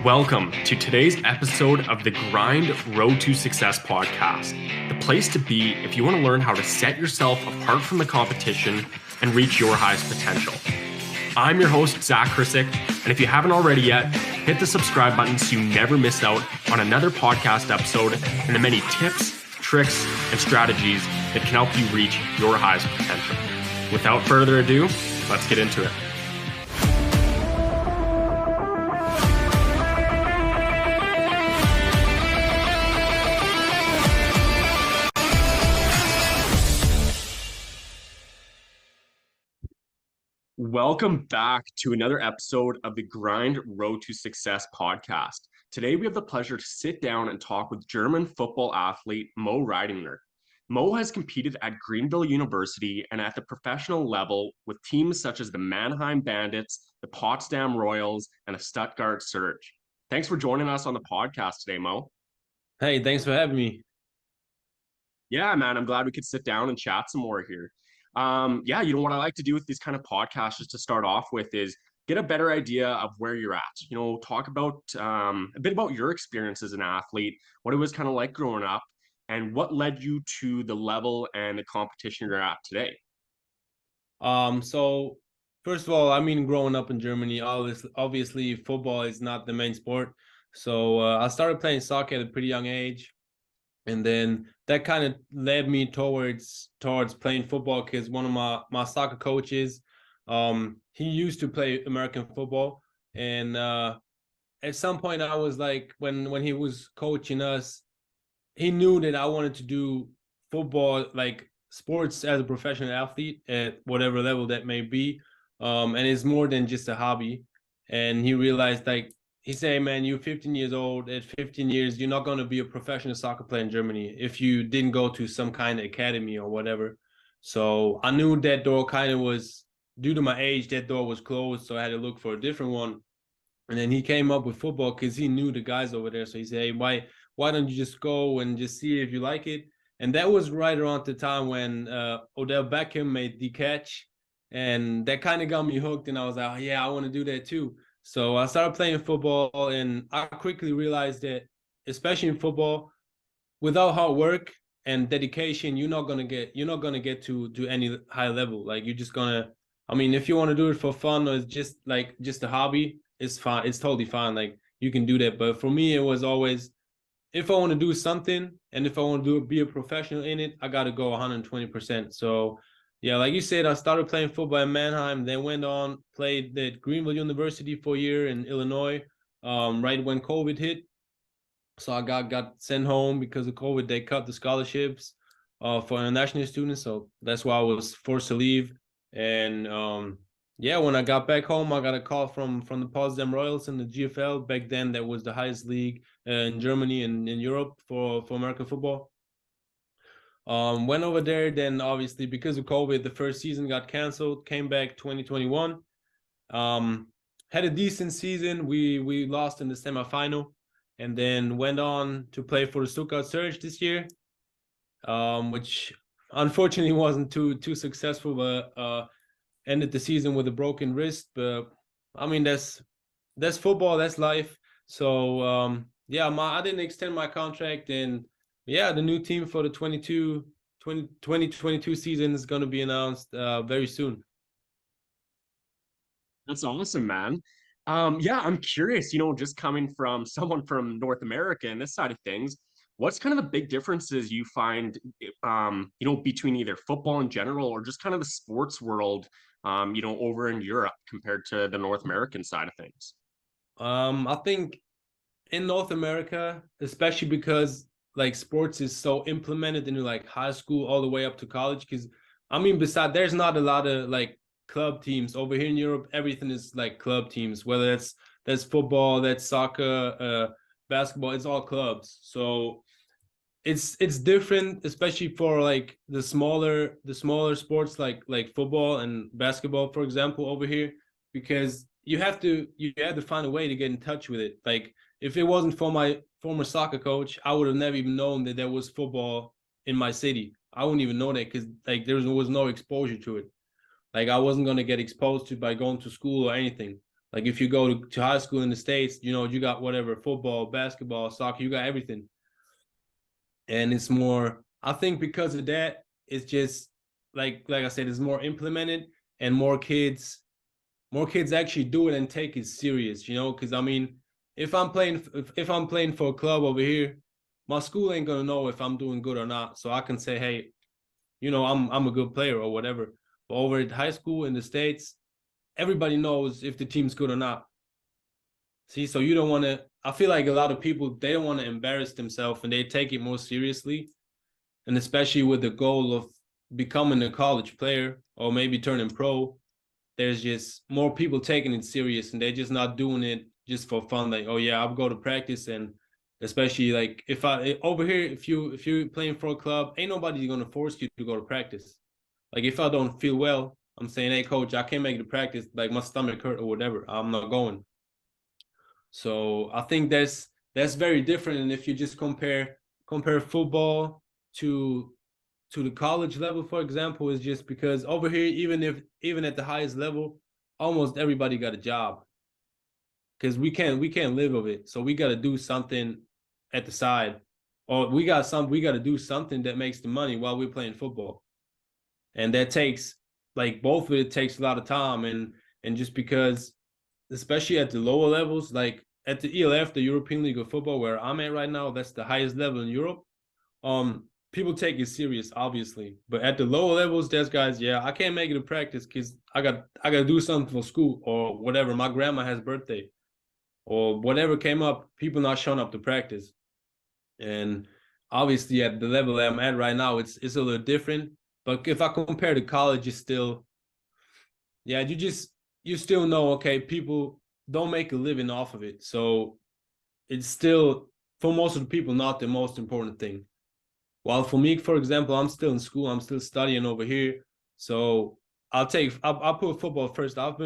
Welcome to today's episode of the Thegrind Road to Success podcast, the place to be if you want to learn how to set yourself apart from the competition and reach your highest potential. I'm your host, Zak Krysak, and if you haven't already yet, hit the subscribe button so you never miss out on another podcast episode and the many tips, tricks, and strategies that can help you reach your highest potential. Without further ado, let's get into it. Welcome back to another episode of the Thegrind Road to Success podcast. Today, we have the pleasure to sit down and talk with German football athlete Mo Riedinger. Mo has competed at Greenville University and at the professional level with teams such as the Mannheim Bandits, the Potsdam Royals, and the Stuttgart Surge. Thanks for joining us on the podcast today, Mo. Hey, thanks for having me. Yeah, man, I'm glad we could sit down and chat some more here. What I like to do with these kind of podcasts just to start off with is get a better idea of where you're at. Talk about a bit about your experience as an athlete, what it was kind of like growing up, and what led you to the level and the competition you're at today. So first of all, growing up in Germany, obviously football is not the main sport. So I started playing soccer at a pretty young age. And then that kind of led me towards playing football because one of my soccer coaches, he used to play American football. And at some point I was like, when he was coaching us, he knew that I wanted to do football, like sports as a professional athlete at whatever level that may be. And it's more than just a hobby. And he realized, like, he said, man, you're 15 years old. At 15 years, you're not going to be a professional soccer player in Germany if you didn't go to some kind of academy or whatever. So I knew that door kind of was, due to my age, that door was closed. So I had to look for a different one. And then he came up with football because he knew the guys over there. So he said, hey, why don't you just go and just see if you like it? And that was right around the time when Odell Beckham made the catch. And that kind of got me hooked. And I was like, oh, yeah, I want to do that too. So I started playing football, and I quickly realized that, especially in football, without hard work and dedication, you're not gonna get to any high level. Like, you're just gonna, if you want to do it for fun or it's just a hobby, it's fine. It's totally fine. Like, you can do that. But for me, it was always, if I want to do something and if I want to be a professional in it, I got to go 120%. So yeah, like you said, I started playing football in Mannheim, then went on, played at Greenville University for a year in Illinois, right when COVID hit. So I got sent home because of COVID. They cut the scholarships for international students. So that's why I was forced to leave. And when I got back home, I got a call from the Potsdam Royals in the GFL. Back then, that was the highest league in Germany and in Europe for American football. Went over there, then obviously because of COVID, the first season got canceled, came back 2021. Had a decent season. We lost in the semifinal, and then went on to play for the Stuttgart Surge this year, which unfortunately wasn't too successful, but ended the season with a broken wrist. But that's football, that's life. So I didn't extend my contract, and the new team for the 2022 season is going to be announced very soon. That's awesome, man. I'm curious, just coming from someone from North America and this side of things, what's kind of the big differences you find, between either football in general or just kind of the sports world, over in Europe compared to the North American side of things? I think in North America, especially because like sports is so implemented into like high school all the way up to college, because besides, there's not a lot of like club teams over here in Europe. Everything is like club teams, whether that's football, that's soccer, basketball, it's all clubs. So it's different, especially for like the smaller sports like football and basketball, for example, over here, because you have to find a way to get in touch with it. Like, if it wasn't for my former soccer coach, I would have never even known that there was football in my city. I wouldn't even know that because like there was no exposure to it. Like, I wasn't going to get exposed to it by going to school or anything. Like if you go to high school in the States, you got whatever, football, basketball, soccer, you got everything. And it's more, I think because of that, it's just like I said, it's more implemented, and more kids actually do it and take it serious, because I mean, if I'm playing for a club over here, my school ain't gonna know if I'm doing good or not. So I can say, hey, I'm a good player or whatever. But over at high school in the States, everybody knows if the team's good or not. See, so you don't want to. I feel like a lot of people, they don't want to embarrass themselves, and they take it more seriously. And especially with the goal of becoming a college player or maybe turning pro, there's just more people taking it serious, and they're just not doing it just for fun. Like, oh yeah, I'll go to practice. And especially like if I over here, if you're playing for a club, ain't nobody gonna force you to go to practice. Like if I don't feel well, I'm saying, hey coach, I can't make it to practice, like my stomach hurt or whatever, I'm not going. So I think that's very different. And if you just compare football to the college level, for example, is just because over here, even at the highest level, almost everybody got a job, because we can't live of it. So we got to do something at the side, or we got to do something that makes the money while we're playing football. And that takes, like, both of it takes a lot of time. And just because, especially at the lower levels, like at the ELF, the European League of Football, where I'm at right now, that's the highest level in Europe. People take it serious, obviously, but at the lower levels, there's guys, yeah, I can't make it to practice because I got to do something for school or whatever. My grandma has birthday or whatever came up. People not showing up to practice. And obviously, at the level I'm at right now, it's a little different. But if I compare to college, it's still, yeah, you still know, okay, people don't make a living off of it. So it's still, for most of the people, not the most important thing. While for me, for example, I'm still in school, I'm still studying over here. So I'll put football first. I've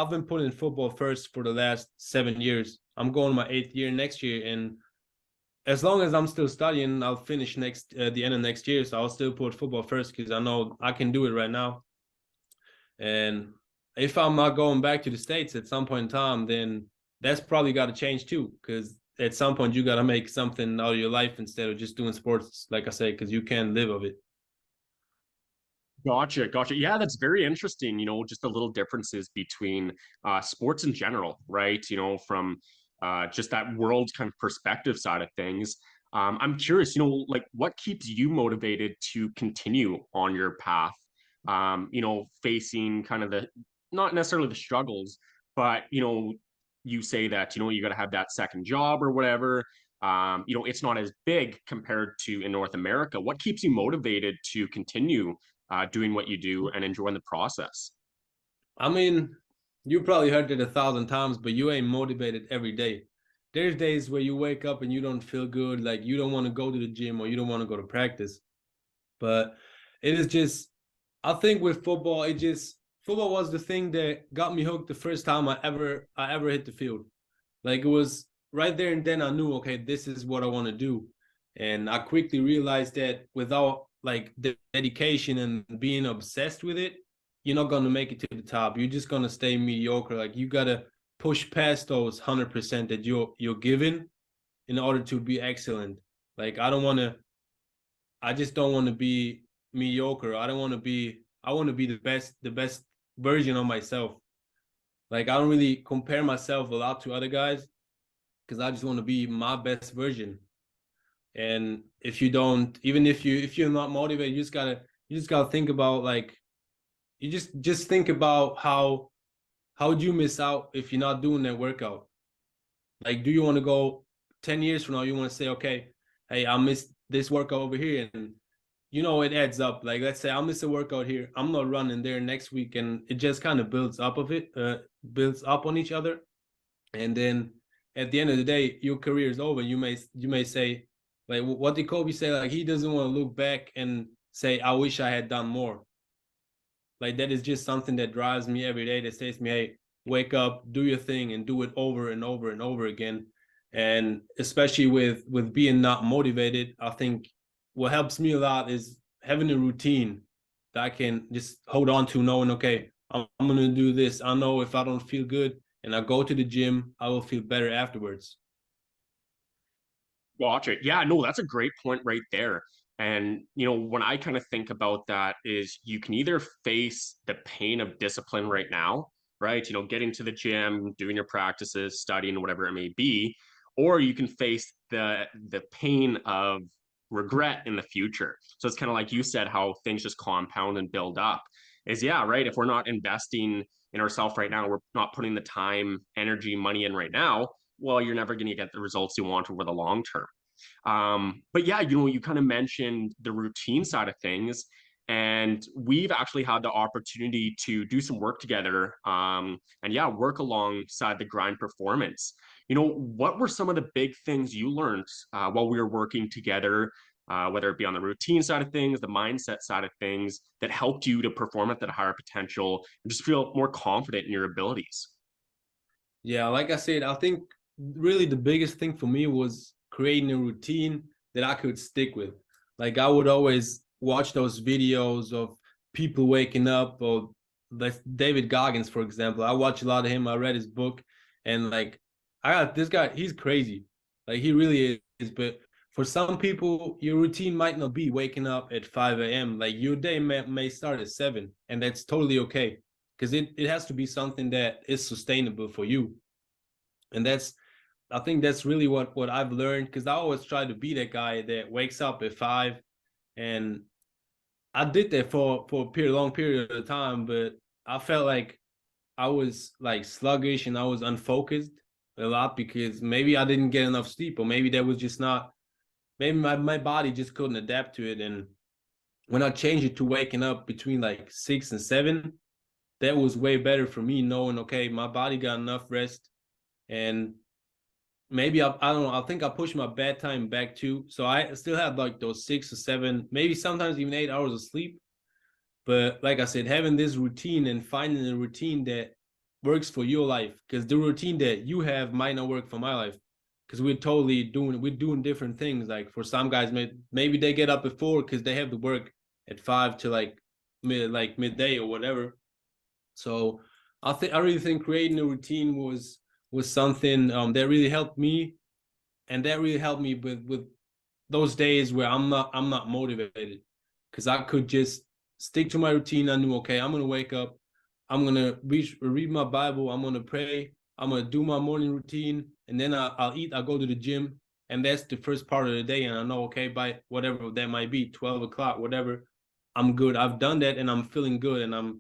been putting football first for the last 7 years. I'm going my 8th year next year. And as long as I'm still studying, I'll finish the end of next year. So I'll still put football first because I know I can do it right now. And if I'm not going back to the States at some point in time, then that's probably got to change too. Because at some point you got to make something out of your life instead of just doing sports, like I say, because you can't live of it. Gotcha. Yeah, that's very interesting. Just the little differences between sports in general, right? From just that world kind of perspective side of things. I'm curious, like what keeps you motivated to continue on your path? Facing kind of not necessarily the struggles, but you say that you got to have that second job or whatever. It's not as big compared to in North America. What keeps you motivated to continue doing what you do and enjoying the process? I mean, you probably heard it 1,000 times, but you ain't motivated every day. There's days where you wake up and you don't feel good, like you don't want to go to the gym or you don't want to go to practice. But it is just, I think with football, football was the thing that got me hooked the first time I ever hit the field. Like it was right there and then I knew, okay, this is what I want to do. And I quickly realized that without like the dedication and being obsessed with it, you're not going to make it to the top. You're just going to stay mediocre. Like you got to push past those 100% that you're given in order to be excellent. Like I just don't want to be mediocre. I want to be the best version of myself. Like I don't really compare myself a lot to other guys because I just want to be my best version. And if you don't, even if you're not motivated, you just gotta think about, like, you just think about how would you miss out if you're not doing that workout. Like, do you want to go 10 years from now, you want to say, okay, hey, I missed this workout over here, and it adds up. Like, let's say I miss a workout here, I'm not running there next week, and it just kind of builds up on each other. And then at the end of the day, your career is over. You may say, like, what did Kobe say? Like, he doesn't want to look back and say, I wish I had done more. Like, that is just something that drives me every day, that says to me, hey, wake up, do your thing, and do it over and over and over again. And especially with being not motivated, I think what helps me a lot is having a routine that I can just hold on to, knowing, okay, I'm going to do this. I know if I don't feel good and I go to the gym, I will feel better afterwards. Gotcha. Yeah, no, that's a great point right there. And, when I kind of think about that is you can either face the pain of discipline right now, right? Getting to the gym, doing your practices, studying, whatever it may be, or you can face the pain of regret in the future. So it's kind of like you said, how things just compound and build up. Is yeah, right. If we're not investing in ourselves right now, we're not putting the time, energy, money in right now, well, you're never going to get the results you want over the long term. But yeah, you kind of mentioned the routine side of things, and we've actually had the opportunity to do some work together, and yeah, work alongside the grind performance. What were some of the big things you learned while we were working together, whether it be on the routine side of things, the mindset side of things, that helped you to perform at that higher potential and just feel more confident in your abilities? Yeah, like I said, I think really the biggest thing for me was creating a routine that I could stick with. Like I would always watch those videos of people waking up, or like David Goggins, for example. I watch a lot of him. I read his book, and like I got this guy, he's crazy. Like he really is. But for some people, your routine might not be waking up at 5 a.m. Like your day may start at 7, and that's totally okay. Because it has to be something that is sustainable for you. And I think that's really what I've learned, because I always try to be that guy that wakes up at 5, and I did that for a long period of time, but I felt like I was like sluggish and I was unfocused a lot because maybe I didn't get enough sleep, or maybe that was just not, maybe my body just couldn't adapt to it. And when I changed it to waking up between like 6 and 7, that was way better for me, knowing, okay, my body got enough rest. And maybe I don't know, I think I pushed my bedtime back too. So I still had like those 6 or 7, maybe sometimes even 8 hours of sleep. But like I said, having this routine and finding a routine that works for your life, because the routine that you have might not work for my life. Because we're doing different things. Like for some guys, maybe they get up at 4 because they have to work at 5 to like midday or whatever. So I really think creating a routine was something that really helped me, and that really helped me with those days where I'm not motivated, because I could just stick to my routine. I knew, okay, I'm gonna wake up, I'm gonna read my Bible, I'm gonna pray, I'm gonna do my morning routine, and then I'll eat, I'll go to the gym, and that's the first part of the day. And I know, okay, by whatever that might be, 12 o'clock, whatever, I'm good. I've done that and I'm feeling good. And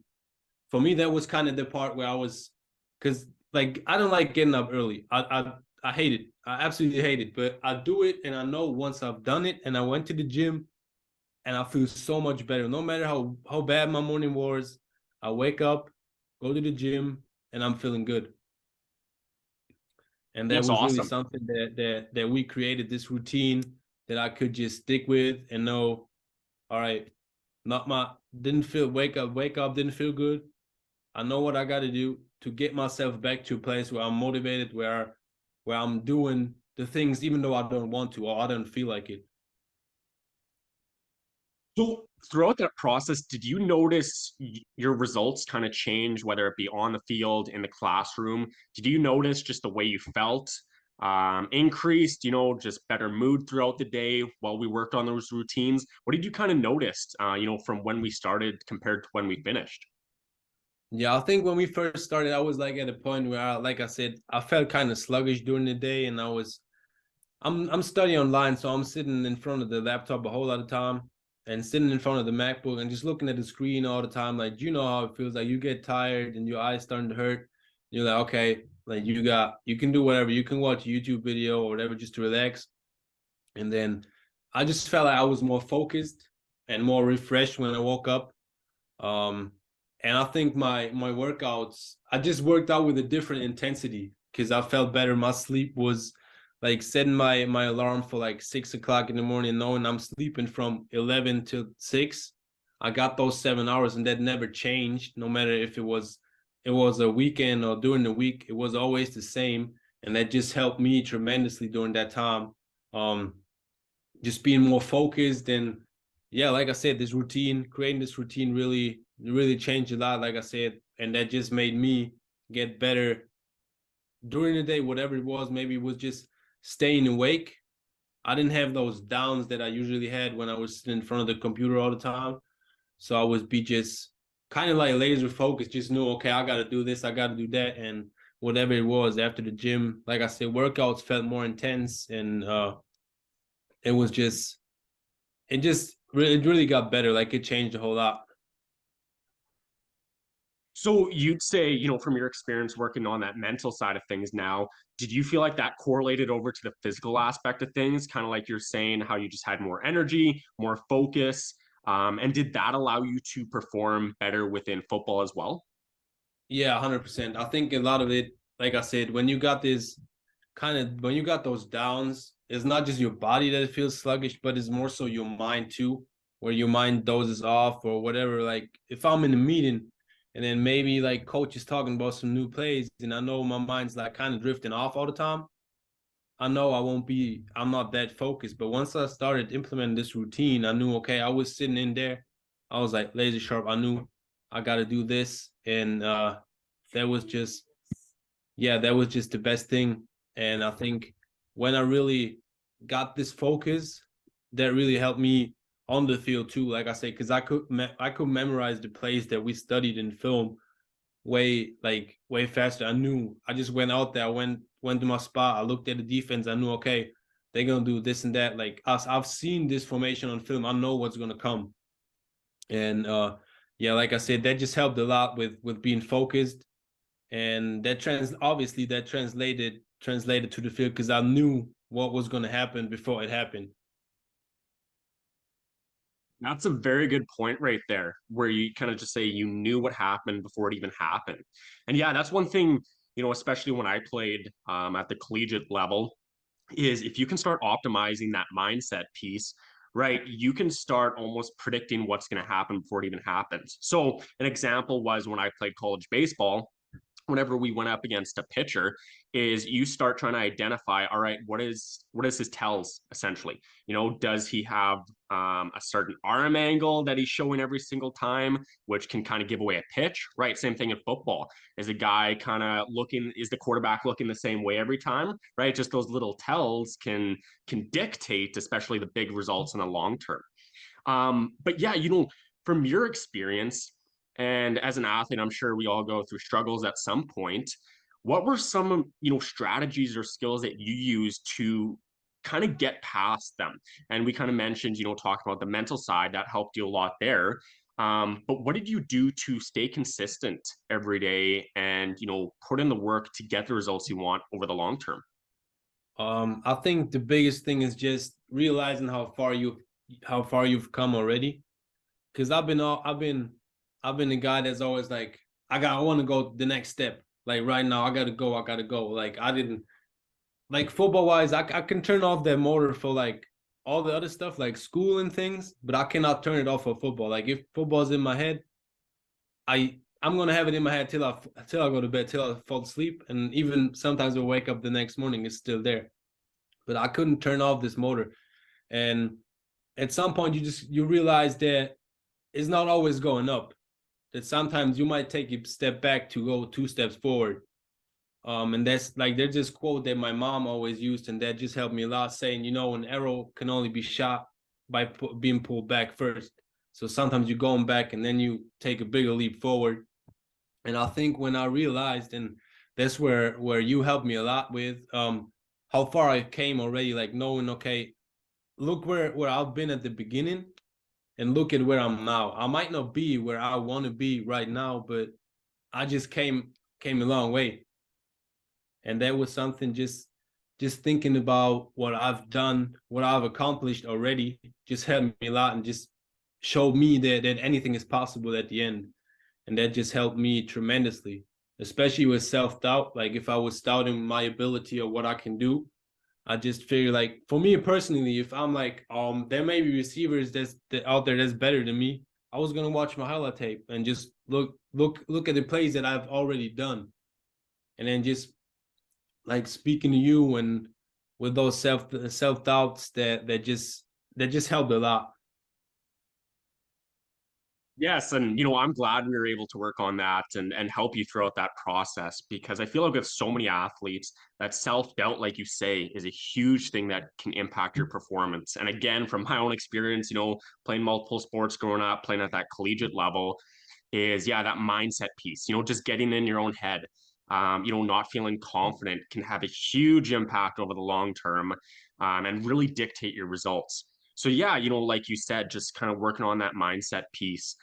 for me, that was kind of the part where I was, because like I don't like getting up early. I hate it. I absolutely hate it. But I do it, and I know once I've done it, and I went to the gym, and I feel so much better. No matter how bad my morning was, I wake up, go to the gym, and I'm feeling good. And that That's was really awesome. something that we created, this routine that I could just stick with and know, all right, not my didn't feel wake up, didn't feel good. I know what I got to do to get myself back to a place where I'm motivated, where I'm doing the things even though I don't want to, or I don't feel like it. So throughout that process, did you notice your results kind of change, whether it be on the field, in the classroom? Did you notice just the way you felt increased, just better mood throughout the day while we worked on those routines? What did you kind of notice, from when we started compared to when we finished? Yeah, I think when we first started, I was like at a point where, like I said, I felt kind of sluggish during the day, and I'm studying online, so I'm sitting in front of the laptop a whole lot of time, and sitting in front of the MacBook and just looking at the screen all the time. Like, you know how it feels, like you get tired and your eyes starting to hurt. You're like, okay, like you can do whatever, you can watch a YouTube video or whatever just to relax. And then I just felt like I was more focused and more refreshed when I woke up. Um, and I think my workouts, I just worked out with a different intensity because I felt better. My sleep was like setting my alarm for like 6 o'clock in the morning, knowing I'm sleeping from 11 to 6. I got those 7 hours, and that never changed, no matter if it was a weekend or during the week. It was always the same, and that just helped me tremendously during that time. Um, just being more focused, and yeah, like I said, creating this routine really changed a lot, like I said, and that just made me get better during the day, whatever it was, maybe it was just staying awake. I didn't have those downs that I usually had when I was sitting in front of the computer all the time. So I was be just kind of like laser focused, just knew, okay, I got to do this, I got to do that. And whatever it was after the gym, like I said, workouts felt more intense, and it was just, it really got better. Like it changed a whole lot. So you'd say, from your experience working on that mental side of things now, did you feel like that correlated over to the physical aspect of things? Kind of like you're saying, how you just had more energy, more focus. And did that allow you to perform better within football as well? Yeah, 100%. I think a lot of it, like I said, when you got when you got those downs, it's not just your body that feels sluggish, but it's more so your mind too, where your mind dozes off or whatever. Like if I'm in a meeting and then maybe like coach is talking about some new plays and I know my mind's like kind of drifting off all the time, I know I'm not that focused. But once I started implementing this routine, I knew, okay, I was sitting in there. I was like laser sharp. I knew I got to do this. And that was just, yeah, that was just the best thing. And I think when I really got this focus, that really helped me on the field too. Like I say, because I could memorize the plays that we studied in film way faster. I knew, I just went out there, I went to my spot, I looked at the defense, I knew, okay, they're gonna do this and that. Like us, I've seen this formation on film, I know what's gonna come. And yeah, like I said, that just helped a lot with being focused. And obviously that translated to the field because I knew what was gonna happen before it happened. That's a very good point right there, where you kind of just say you knew what happened before it even happened. And yeah, that's one thing, especially when I played at the collegiate level, is if you can start optimizing that mindset piece, right, you can start almost predicting what's going to happen before it even happens. So, an example was when I played college baseball. Whenever we went up against a pitcher, is you start trying to identify, all right, what is his tells essentially. Does he have a certain arm angle that he's showing every single time, which can kind of give away a pitch, right? Same thing in football. Is a guy kind of looking, is the quarterback looking the same way every time, right? Just those little tells can dictate, especially the big results in the long term. But yeah, from your experience, and as an athlete, I'm sure we all go through struggles at some point. What were some, strategies or skills that you used to kind of get past them? And we kind of mentioned, talking about the mental side, that helped you a lot there. But what did you do to stay consistent every day and, put in the work to get the results you want over the long term? I think the biggest thing is just realizing how far you've come already. Because I've been the guy that's always like, I want to go the next step. Like right now, I gotta go. Like I didn't like football wise, I can turn off that motor for like all the other stuff like school and things, but I cannot turn it off for football. Like if football's in my head, I'm gonna have it in my head till I go to bed, till I fall asleep, and even sometimes I wake up the next morning, it's still there. But I couldn't turn off this motor, and at some point you realize that it's not always going up. That sometimes you might take a step back to go 2 steps forward. And that's like there's this quote that my mom always used, and that just helped me a lot, saying, an arrow can only be shot by being pulled back first. So sometimes you're going back and then you take a bigger leap forward. And I think when I realized, and that's where you helped me a lot with how far I came already, like knowing, okay, look where I've been at the beginning and look at where I'm now. I might not be where I want to be right now, but I just came a long way. And that was something, just thinking about what I've done, what I've accomplished already, just helped me a lot and just showed me that anything is possible at the end. And that just helped me tremendously, especially with self-doubt. Like if I was doubting my ability or what I can do, I just figure like for me personally, if I'm like, there may be receivers that out there that's better than me, I was gonna watch my highlight tape and just look at the plays that I've already done, and then just like speaking to you and with those self doubts that just helped a lot. Yes, and I'm glad we were able to work on that and help you throughout that process, because I feel like with so many athletes, that self-doubt, like you say, is a huge thing that can impact your performance. And again, from my own experience, playing multiple sports growing up, playing at that collegiate level, is that mindset piece, just getting in your own head, not feeling confident can have a huge impact over the long term, and really dictate your results. So yeah, like you said, just kind of working on that mindset piece,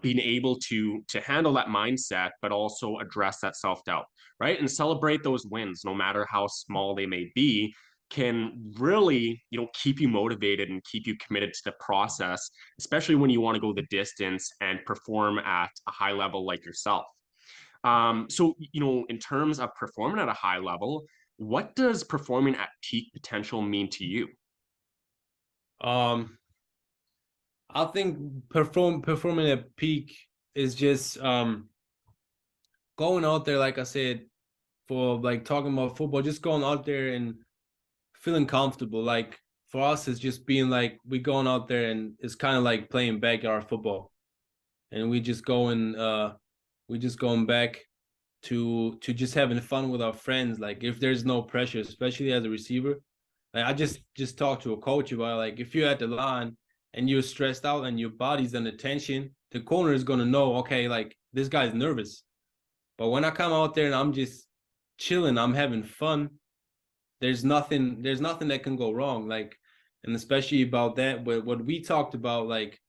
being able to handle that mindset, but also address that self-doubt, right? And celebrate those wins, no matter how small they may be, can really, keep you motivated and keep you committed to the process, especially when you want to go the distance and perform at a high level like yourself. So, in terms of performing at a high level, what does performing at peak potential mean to you? Um, I think performing at peak is just going out there, like I said, for like talking about football, just going out there and feeling comfortable. Like for us, it's just being like we going out there and it's kind of like playing backyard football, and we just going back to just having fun with our friends. Like if there's no pressure, especially as a receiver. Like I just talked to a coach about, like, if you're at the line and you're stressed out and your body's under tension, the corner is gonna know, okay, like this guy's nervous. But when I come out there and I'm just chilling, I'm having fun, there's nothing that can go wrong. Like, and especially about that, what we talked about, like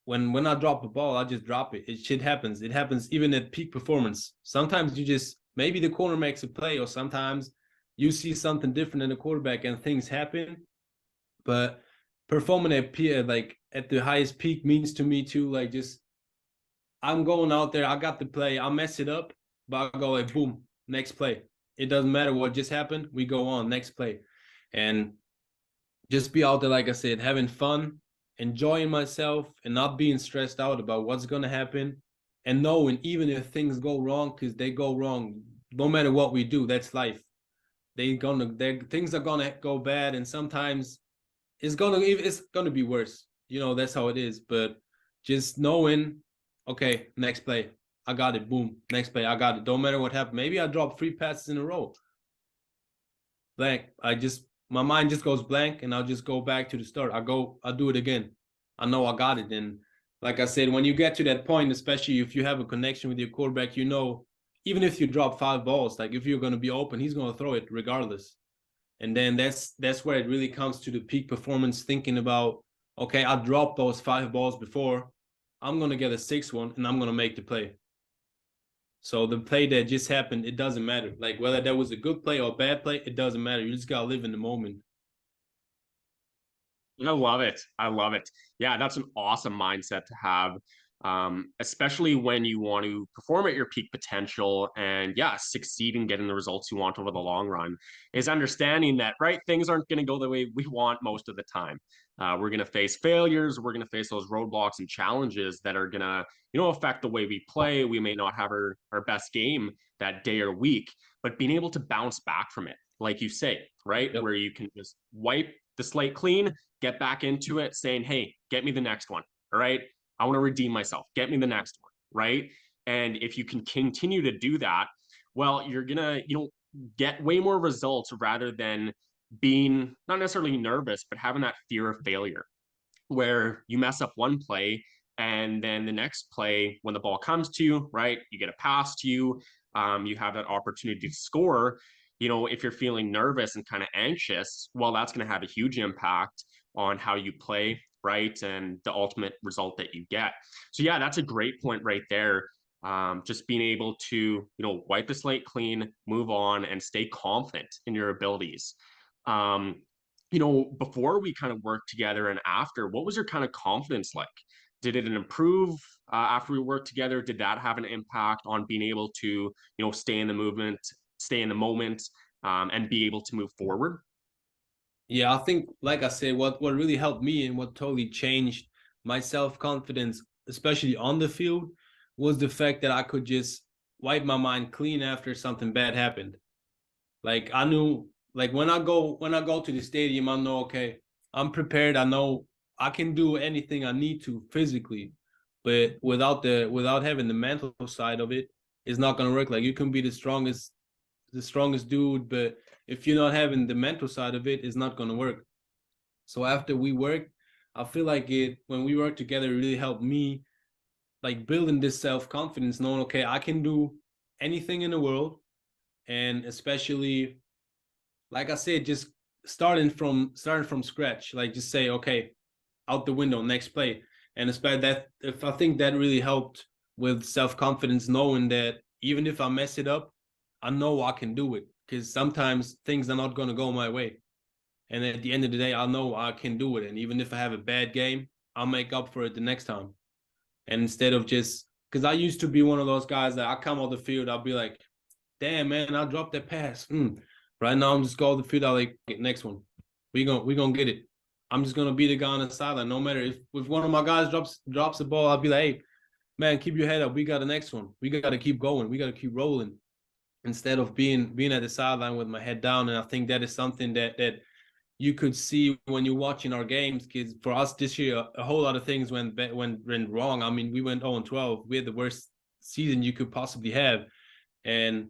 when I drop a ball, I just drop it. Shit happens. It happens even at peak performance. Sometimes you just, maybe the corner makes a play, or sometimes you see something different than the quarterback and things happen. But performing at like at the highest peak means to me too, like, just I'm going out there, I got the play, I mess it up, but I go like boom, next play. It doesn't matter what just happened, we go on next play. And just be out there, like I said, having fun, enjoying myself, and not being stressed out about what's gonna happen. And knowing even if things go wrong, because they go wrong, no matter what we do, that's life. Things are gonna go bad, and sometimes it's gonna be worse. That's how it is. But just knowing, okay, next play, I got it. Boom, next play, I got it. Don't matter what happened. Maybe I drop 3 passes in a row. Blank. My mind just goes blank, and I'll just go back to the start. I'll do it again. I know I got it. And like I said, when you get to that point, especially if you have a connection with your quarterback, even if you drop 5 balls, like if you're gonna be open, he's gonna throw it regardless. And then that's where it really comes to the peak performance, thinking about, okay, I dropped those 5 balls before. I'm gonna get a 6th one and I'm gonna make the play. So the play that just happened, it doesn't matter. Like whether that was a good play or a bad play, it doesn't matter. You just gotta live in the moment. I love it. I love it. Yeah, that's an awesome mindset to have, especially when you want to perform at your peak potential and, yeah, succeed in getting the results you want over the long run. Is understanding that, right, things aren't going to go the way we want most of the time. We're going to face failures. We're going to face those roadblocks and challenges that are going to, affect the way we play. We may not have our best game that day or week, but being able to bounce back from it, like you say, right, Yep. where you can just wipe the slate clean, get back into it, saying, hey, get me the next one. All right. I want to redeem myself. Get me the next one. Right. And if you can continue to do that, well, you're going to, get way more results rather than being not necessarily nervous, but having that fear of failure where you mess up one play and then the next play, when the ball comes to you, right, you get a pass to you, you have that opportunity to score. If you're feeling nervous and kind of anxious, well, that's going to have a huge impact on how you play, right, and the ultimate result that you get. So yeah, that's a great point right there. Just being able to, wipe the slate clean, move on, and stay confident in your abilities. Um, before we kind of worked together and after, what was your kind of confidence like? Did it improve after we worked together? Did that have an impact on being able to, stay in the movement, stay in the moment, and be able to move forward? Yeah, I think, like I said, what really helped me and what totally changed my self-confidence, especially on the field, was the fact that I could just wipe my mind clean after something bad happened. Like I knew, like when I go to the stadium, I know, okay, I'm prepared. I know I can do anything I need to physically. but without having the mental side of it, it's not gonna work. Like you can be the strongest dude, but if you're not having the mental side of it, it's not gonna work. So after we work, I feel like when we work together, it really helped me like building this self-confidence, knowing, okay, I can do anything in the world. And especially, like I said, just starting from scratch, like just say, okay, out the window, next play. And especially that, if I think that really helped with self-confidence, knowing that even if I mess it up, I know I can do it, because sometimes things are not going to go my way. And at the end of the day, I know I can do it. And even if I have a bad game, I'll make up for it the next time. And instead of just, because I used to be one of those guys that I come on the field, I'll be like, damn, man, I dropped that pass. Right now, I'm just going to the field. I like, next one. We gonna get it. I'm just gonna be the guy on the sideline. No matter if one of my guys drops the ball, I'll be like, hey, man, keep your head up. We got the next one. We got to keep going. We got to keep rolling, instead of being at the sideline with my head down. And I think that is something that you could see when you're watching our games. Because for us this year, a whole lot of things went wrong. I mean, we went 0-12. We had the worst season you could possibly have. And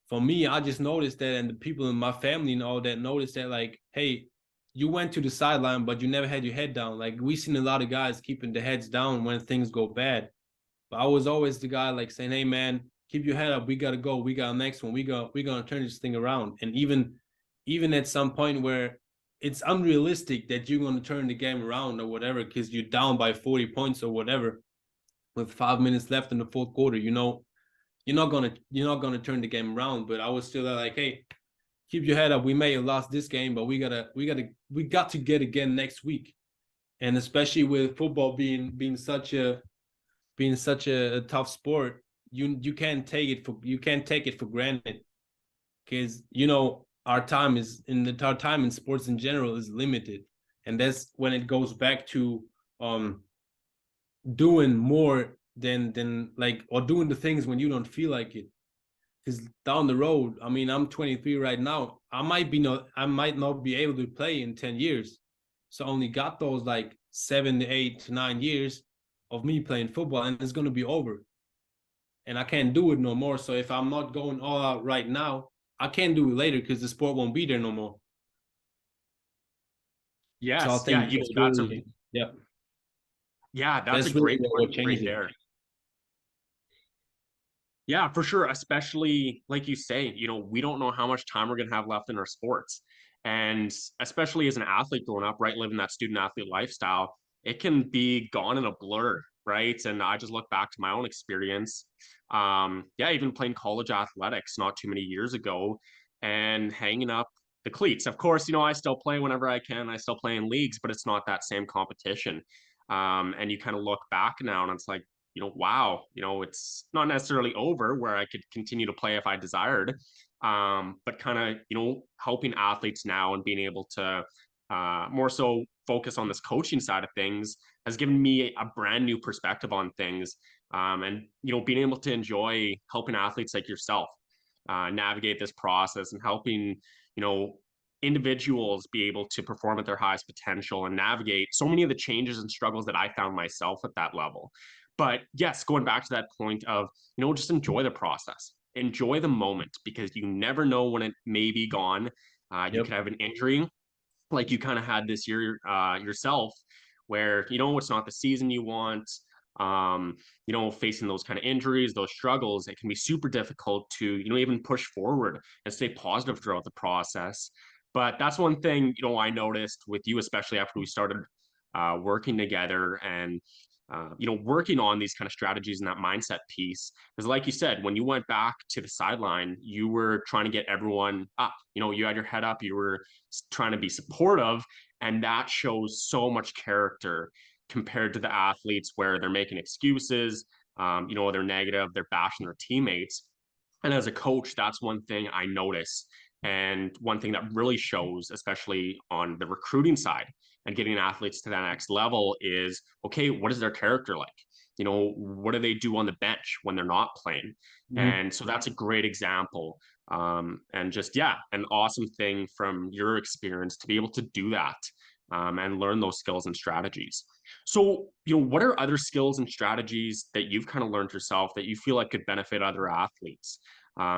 for me, I just noticed that, and the people in my family and all that noticed that, like, hey, you went to the sideline, but you never had your head down. Like, we seen a lot of guys keeping their heads down when things go bad. But I was always the guy like saying, hey, man, keep your head up. We got to go. We got a next one. We're going to turn this thing around. And even at some point where it's unrealistic that you're going to turn the game around or whatever, because you're down by 40 points or whatever with 5 minutes left in the fourth quarter, you're not gonna turn the game around. But I was still like, hey, keep your head up. We may have lost this game, but we got to get again next week. And especially with football being such a tough sport, you can't take it for granted, because our time in sports in general is limited. And that's when it goes back to doing more than like, or doing the things when you don't feel like it. Because down the road, I mean, I'm 23 right now. I might not be able to play in 10 years. So I only got those like 7 to 8 to 9 years of me playing football, and it's going to be over. And I can't do it no more. So if I'm not going all out right now, I can't do it later, because the sport won't be there no more. So I Yes, think that's really, yeah. that's a That's really great what point right changed it. there. Yeah, for sure. Especially like you say, we don't know how much time we're gonna have left in our sports. And especially as an athlete growing up, right, living that student athlete lifestyle, it can be gone in a blur, right? And I just look back to my own experience. Yeah, even playing college athletics not too many years ago and hanging up the cleats. Of course, I still play whenever I can. I still play in leagues, but it's not that same competition. And you kind of look back now and it's like, wow, it's not necessarily over where I could continue to play if I desired. But kind of, helping athletes now and being able to more so focus on this coaching side of things has given me a brand new perspective on things. And, being able to enjoy helping athletes like yourself navigate this process and helping, individuals be able to perform at their highest potential and navigate so many of the changes and struggles that I found myself at that level. But yes, going back to that point of, just enjoy the process, enjoy the moment, because you never know when it may be gone. You could have an injury like you kind of had this year yourself, where, it's not the season you want. Facing those kind of injuries, those struggles, it can be super difficult to, even push forward and stay positive throughout the process. But that's one thing, I noticed with you, especially after we started working together and working on these kind of strategies and that mindset piece. Because like you said, when you went back to the sideline, you were trying to get everyone up. You had your head up, you were trying to be supportive, and that shows so much character compared to the athletes where they're making excuses, they're negative, they're bashing their teammates. And as a coach, that's one thing I notice. And one thing that really shows, especially on the recruiting side and getting athletes to that next level, is okay, what is their character like? What do they do on the bench when they're not playing? And so that's a great example. And just, yeah, an awesome thing from your experience to be able to do that and learn those skills and strategies. So, what are other skills and strategies that you've kind of learned yourself that you feel like could benefit other athletes?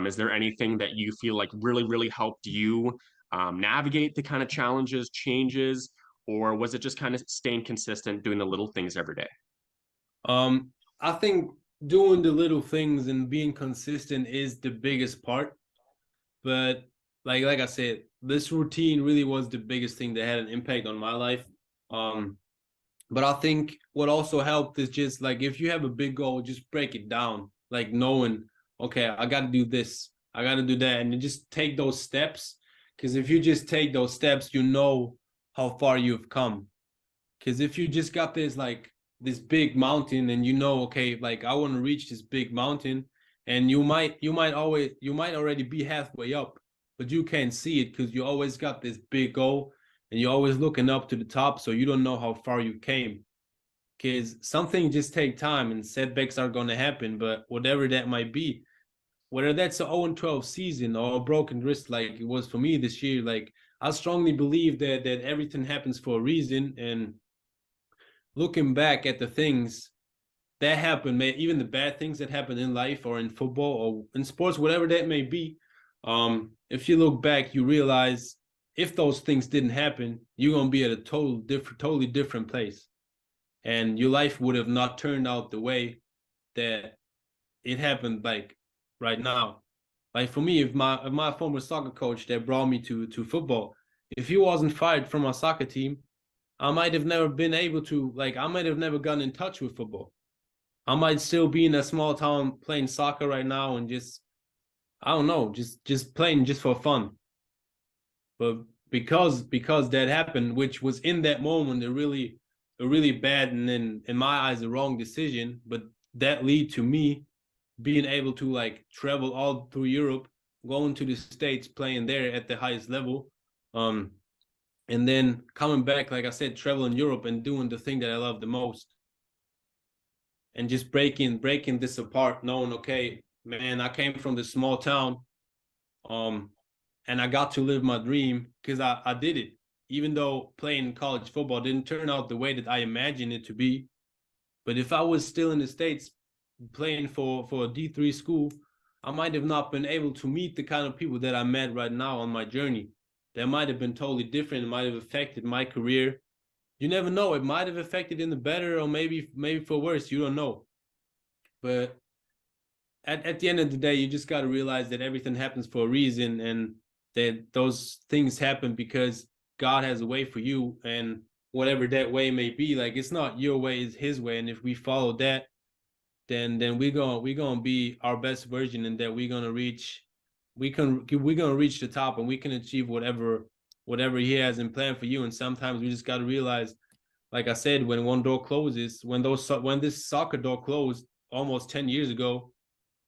Is there anything that you feel like really, really helped you navigate the kind of challenges, changes, or was it just kind of staying consistent, doing the little things every day? I think doing the little things and being consistent is the biggest part. But like I said, this routine really was the biggest thing that had an impact on my life. But I think what also helped is just like if you have a big goal, just break it down. Like knowing, okay, I got to do this, I got to do that, and just take those steps. Because if you just take those steps, you know how far you've come. Because if you just got this big mountain and you know, okay, like I want to reach this big mountain, and you might already be halfway up, but you can't see it because you always got this big goal and you're always looking up to the top, so you don't know how far you came. Because something just take time and setbacks are going to happen, but whatever that might be, whether that's an 0-12 season or a broken wrist like it was for me this year, like I strongly believe that everything happens for a reason. And looking back at the things that happen, even the bad things that happen in life or in football or in sports, whatever that may be, if you look back, you realize if those things didn't happen, you're gonna be at a totally different place, and your life would have not turned out the way that it happened. Like right now, like for me, if my former soccer coach that brought me to football, if he wasn't fired from our soccer team, I might have never been able to, like, I might have never gotten in touch with football. I might still be in a small town playing soccer right now and just, I don't know, just playing just for fun. But because that happened, which was in that moment a really bad and then in my eyes a wrong decision, but that lead to me being able to like travel all through Europe, going to the States, playing there at the highest level. And then coming back, like I said, traveling Europe and doing the thing that I love the most. And just breaking this apart, knowing, okay, man, I came from this small town, and I got to live my dream because I did it. Even though playing college football didn't turn out the way that I imagined it to be. But if I was still in the States playing for a D3 school, I might have not been able to meet the kind of people that I met right now on my journey. That might have been totally different. It might have affected my career. You never know. It might have affected in the better or maybe for worse. You don't know. But at the end of the day, you just got to realize that everything happens for a reason, and that those things happen because God has a way for you, and whatever that way may be, like it's not your way, it's His way. And if we follow that, then we're gonna be our best version, and that we're gonna reach the top, and we can achieve whatever He has in plan for you. And sometimes we just got to realize, like I said, when one door closes, when this soccer door closed almost 10 years ago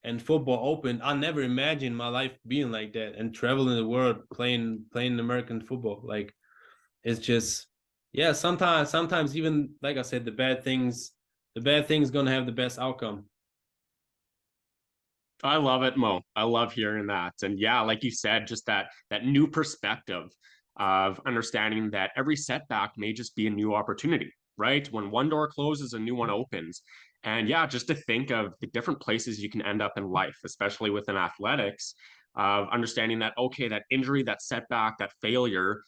and football opened, I never imagined my life being like that and traveling the world playing American football. Like it's just, yeah, sometimes even like I said, the bad things gonna have the best outcome. I love it, Mo. I love hearing that. And yeah, like you said, just that new perspective of understanding that every setback may just be a new opportunity, right? When one door closes, a new one opens. And yeah, just to think of the different places you can end up in life, especially within athletics, of understanding that, okay, that injury, that setback, that failure,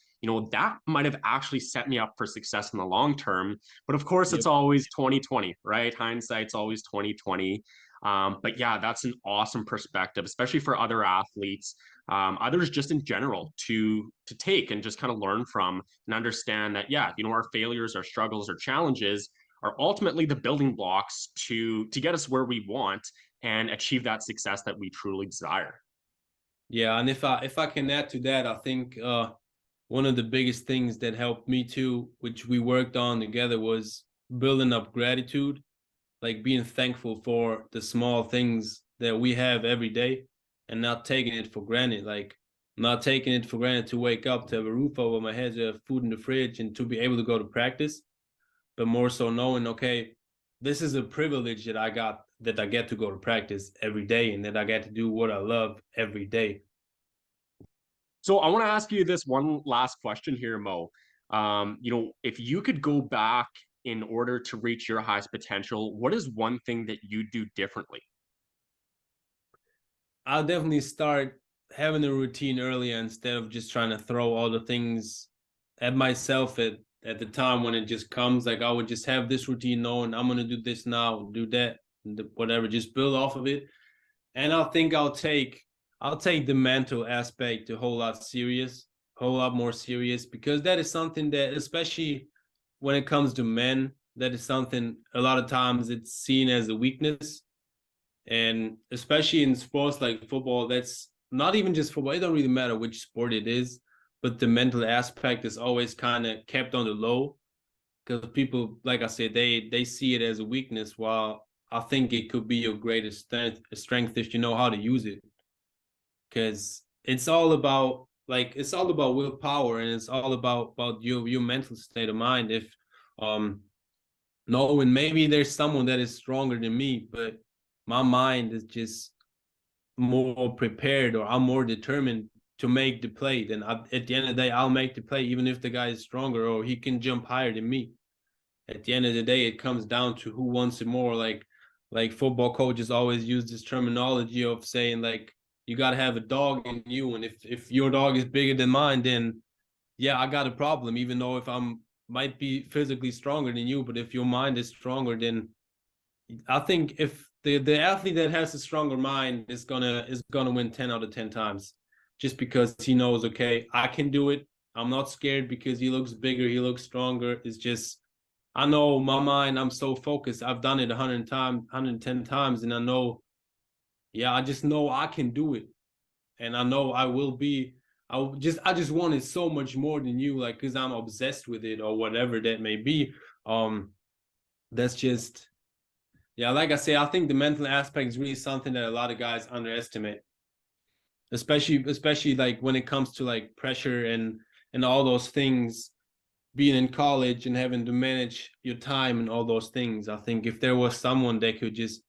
that might have actually set me up for success in the long term. But of course, Yep. it's always 2020, right? Hindsight's always 2020. But yeah, that's an awesome perspective, especially for other athletes, others just in general to take and just kind of learn from and understand that, yeah, our failures, our struggles, our challenges are ultimately the building blocks to get us where we want and achieve that success that we truly desire. Yeah, and if I can add to that, I think one of the biggest things that helped me too, which we worked on together, was building up gratitude, like being thankful for the small things that we have every day and not taking it for granted. Like not taking it for granted to wake up, to have a roof over my head, to have food in the fridge, and to be able to go to practice, but more so knowing, okay, this is a privilege that I get to go to practice every day, and that I get to do what I love every day. So I want to ask you this one last question here, Mo. If you could go back in order to reach your highest potential, what is one thing that you do differently? I'll definitely start having a routine earlier instead of just trying to throw all the things at myself at the time when it just comes. Like I would just have this routine knowing I'm gonna do this now, do that, whatever, just build off of it. And I think I'll take the mental aspect a whole lot more serious, because that is something that, especially when it comes to men, that is something a lot of times it's seen as a weakness. And especially in sports like football, that's not even just football. It don't really matter which sport it is, but the mental aspect is always kind of kept on the low, because people, like I said, they see it as a weakness, while I think it could be your greatest strength if you know how to use it. Because it's all about willpower, and it's all about your mental state of mind. If um knowing maybe there's someone that is stronger than me, but my mind is just more prepared, or I'm more determined to make the play, then at the end of the day, I'll make the play, even if the guy is stronger or he can jump higher than me. At the end of the day, it comes down to who wants it more. Like football coaches always use this terminology of saying, like, you got to have a dog in you, and if your dog is bigger than mine, then yeah, I got a problem. Even though if I'm might be physically stronger than you, but if your mind is stronger, then I think if the athlete that has a stronger mind is gonna win 10 out of 10 times, just because he knows, okay, I can do it. I'm not scared because he looks bigger, he looks stronger. It's just, I know my mind, I'm so focused. I've done it 100 times, 110 times, and I know, yeah, I just know I can do it. And I know I will be. I just want it so much more than you, like, because I'm obsessed with it or whatever that may be. Um, that's just, yeah, like I say, I think the mental aspect is really something that a lot of guys underestimate, especially like when it comes to like pressure and all those things, being in college and having to manage your time and all those things. I think if there was someone that could just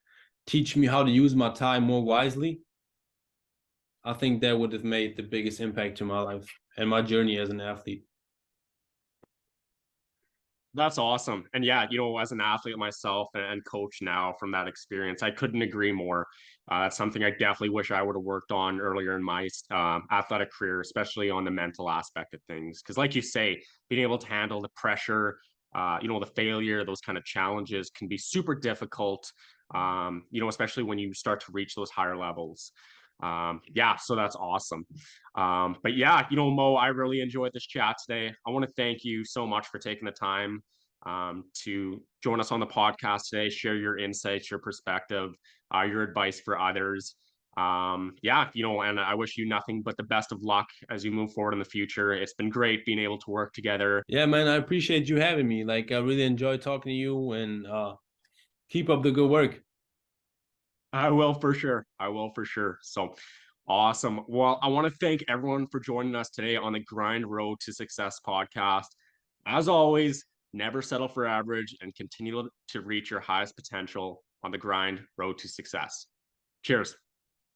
teach me how to use my time more wisely, I think that would have made the biggest impact to my life and my journey as an athlete. That's awesome. And yeah, as an athlete myself and coach now from that experience, I couldn't agree more. That's something I definitely wish I would have worked on earlier in my athletic career, especially on the mental aspect of things. Because, like you say, being able to handle the pressure, the failure, those kind of challenges can be super difficult, especially when you start to reach those higher levels. Yeah, so that's awesome. But yeah, Mo, I really enjoyed this chat today. I want to thank you so much for taking the time to join us on the podcast today, share your insights, your perspective, your advice for others. Yeah, and I wish you nothing but the best of luck as you move forward in the future. It's been great being able to work together. Yeah, man, I appreciate you having me. Like, I really enjoy talking to you, and keep up the good work. I will for sure. I will for sure. So awesome. Well, I want to thank everyone for joining us today on the Grind Road to Success podcast. As always, never settle for average and continue to reach your highest potential on the grind road to success. Cheers.